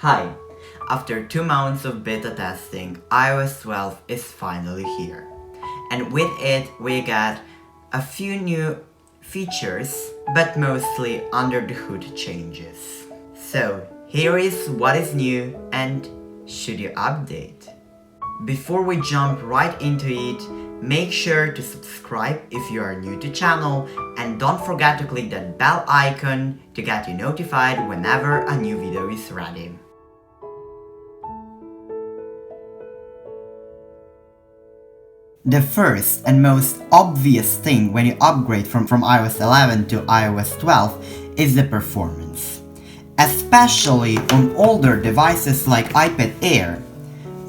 Hi! After 2 months of beta testing, iOS 12 is finally here. And with it, we got a few new features, but mostly under the hood changes. So, here is what is new and should you update. Before we jump right into it, make sure to subscribe if you are new to channel and don't forget to click that bell icon to get you notified whenever a new video is ready. The first and most obvious thing when you upgrade from iOS 11 to iOS 12 is the performance. Especially on older devices like iPad Air,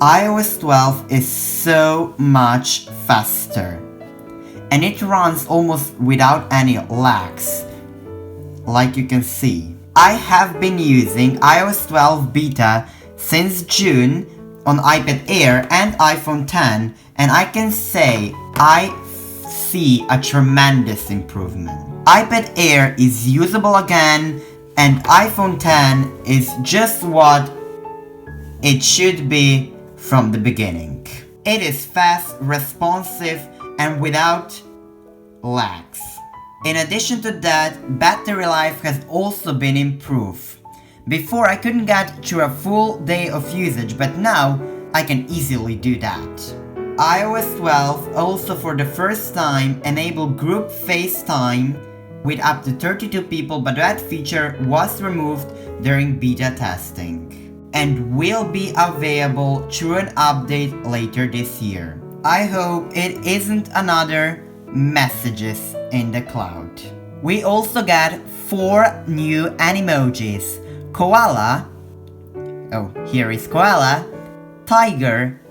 iOS 12 is so much faster. And it runs almost without any lags, like you can see. I have been using iOS 12 beta since June on iPad Air and iPhone X, and I can say I see a tremendous improvement. iPad Air is usable again, and iPhone X is just what it should be from the beginning. It is fast, responsive, and without lags. In addition to that, battery life has also been improved. Before I couldn't get through a full day of usage, but now I can easily do that. iOS 12 also for the first time enabled group FaceTime with up to 32 people, but that feature was removed during beta testing and will be available through an update later this year. I hope it isn't another messages in the cloud. We also got 4 new emojis: koala, oh here is koala, tiger,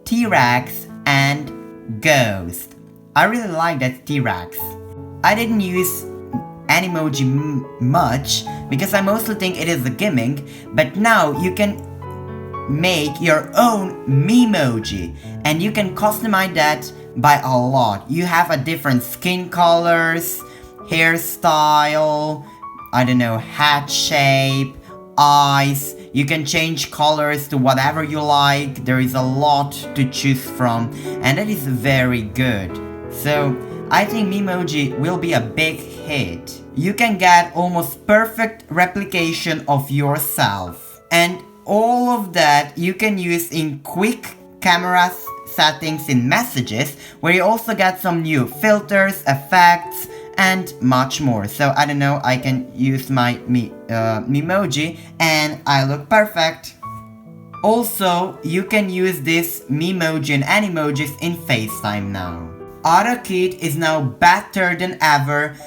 T-Rex, and ghost. I really like that T-Rex. I didn't use emoji much because I mostly think it is a gimmick, but now you can make your own memoji and you can customize that by a lot. You have a different skin colors, hairstyle, I don't know, hat shape, eyes. You can change colors to whatever you like. There is a lot to choose from and that is very good. So I think Memoji will be a big hit. You can get almost perfect replication of yourself. And all of that you can use in quick camera settings in messages, where you also get some new filters, effects, and much more. So I don't know, I can use my Memoji and I look perfect. Also, you can use this Memoji and Animojis in FaceTime now. AutoKit is now better than ever,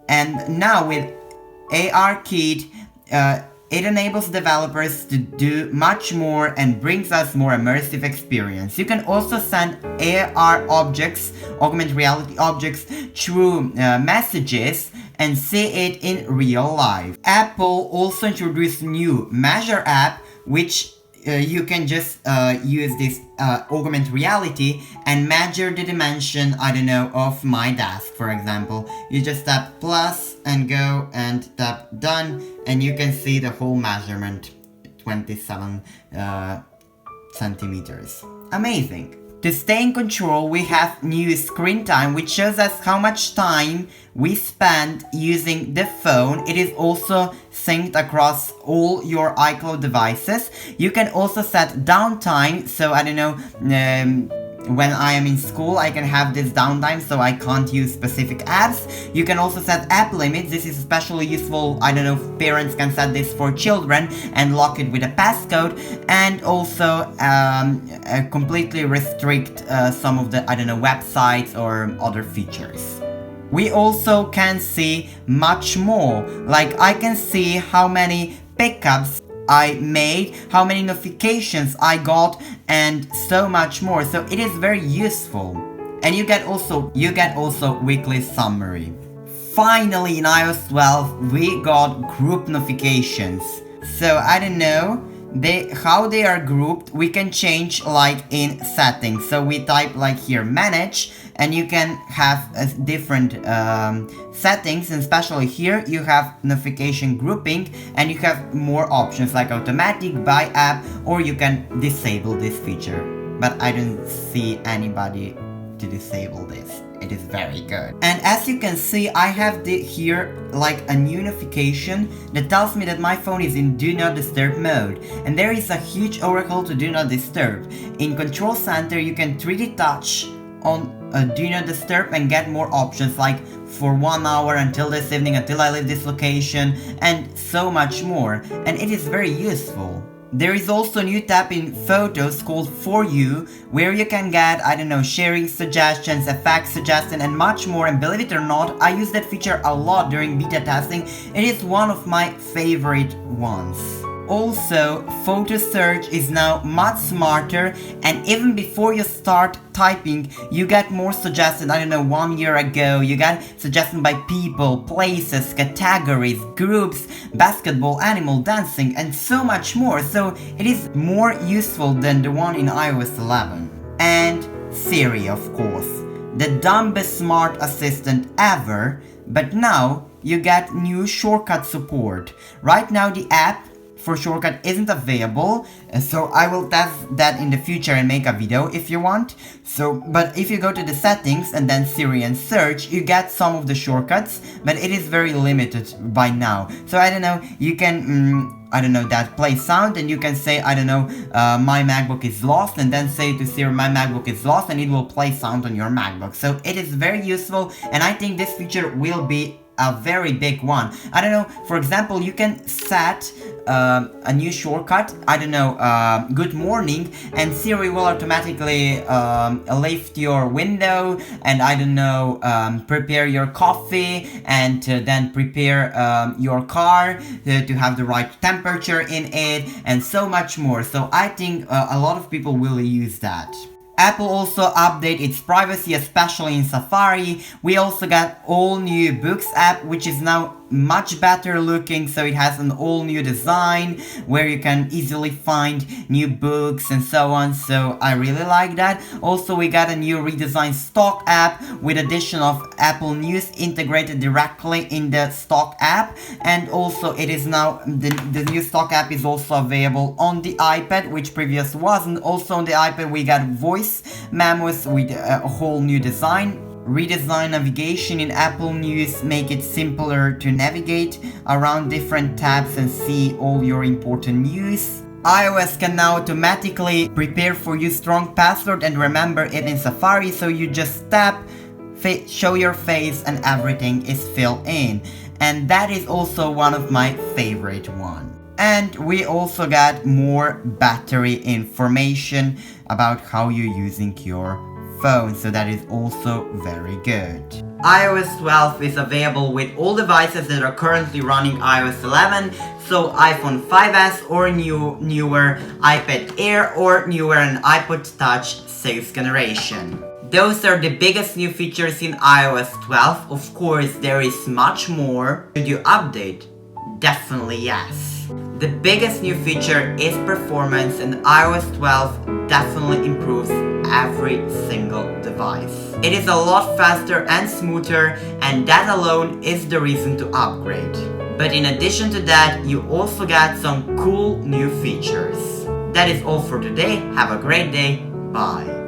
and now with ARKit, it enables developers to do much more and brings us more immersive experience. You can also send AR objects, augmented reality objects, through messages and see it in real life. Apple also introduced new Measure app, which you can just use this augmented reality and measure the dimension, I don't know, of my desk, for example. You just tap plus and go and tap done and you can see the whole measurement, 27 centimeters. Amazing. To stay in control, we have new screen time, which shows us how much time we spend using the phone. It is also synced across all your iCloud devices. You can also set downtime, so I don't know, when I am in school I can have this downtime so I can't use specific apps. You can also set app limits. This is especially useful, I don't know, if parents can set this for children and lock it with a passcode, and also completely restrict some of the, I don't know, websites or other features. We also can see much more, like I can see how many pickups I made, how many notifications I got, and so much more. So it is very useful. And you get also weekly summary. Finally in iOS 12 we got group notifications. So I don't know, how they are grouped, we can change like in settings. So we type like here manage, and you can have different settings, and especially here you have notification grouping, and you have more options like automatic, by app, or you can disable this feature. But I don't see anybody to disable this. It is very good. And as you can see, I have here like a new notification that tells me that my phone is in do not disturb mode, and there is a huge oracle to do not disturb. In control center you can 3D touch on do not disturb and get more options like for 1 hour, until this evening, until I leave this location, and so much more, and it is very useful. There is also a new tab in Photos called For You, where you can get, I don't know, sharing suggestions, effects suggestions, and much more. And believe it or not, I use that feature a lot during beta testing. It is one of my favorite ones. Also, photo search is now much smarter, and even before you start typing, you get more suggested. I don't know, 1 year ago, you got suggested by people, places, categories, groups, basketball, animal, dancing, and so much more. So it is more useful than the one in iOS 11. And Siri, of course, the dumbest smart assistant ever, but now you get new shortcut support. Right now the app for shortcut isn't available, so I will test that in the future and make a video if you want. But if you go to the settings and then Siri and search, you get some of the shortcuts, but it is very limited by now. So I don't know, you can I don't know, that play sound, and you can say, I don't know, my MacBook is lost, and then say to Siri, my MacBook is lost, and it will play sound on your MacBook. So it is very useful, and I think this feature will be a very big one. I don't know, for example, you can set a new shortcut, I don't know, good morning, and Siri will automatically lift your window, and I don't know, prepare your coffee, and then prepare your car to have the right temperature in it, and so much more. So I think a lot of people will use that. Apple also updated its privacy, especially in Safari. We also got all new Books app, which is now much better looking, so it has an all new design where you can easily find new books and so on, so I really like that. Also we got a new redesigned Stock app with addition of Apple News integrated directly in the Stock app, and also it is now, the new Stock app is also available on the iPad, which previous wasn't. Also on the iPad we got voice memos with a whole new design. Redesign navigation in Apple News, make it simpler to navigate around different tabs and see all your important news. iOS can now automatically prepare for you strong password and remember it in Safari, so you just tap, show your face, and everything is filled in. And that is also one of my favorite ones. And we also got more battery information about how you're using your phone, so that is also very good. iOS 12 is available with all devices that are currently running iOS 11, so iPhone 5s or newer, iPad Air or newer, and iPod Touch 6th generation. Those are the biggest new features in iOS 12. Of course, there is much more. Should you update? Definitely yes. The biggest new feature is performance, and iOS 12 definitely improves every single device. It is a lot faster and smoother, and that alone is the reason to upgrade. But in addition to that, you also got some cool new features. That is all for today. Have a great day. Bye.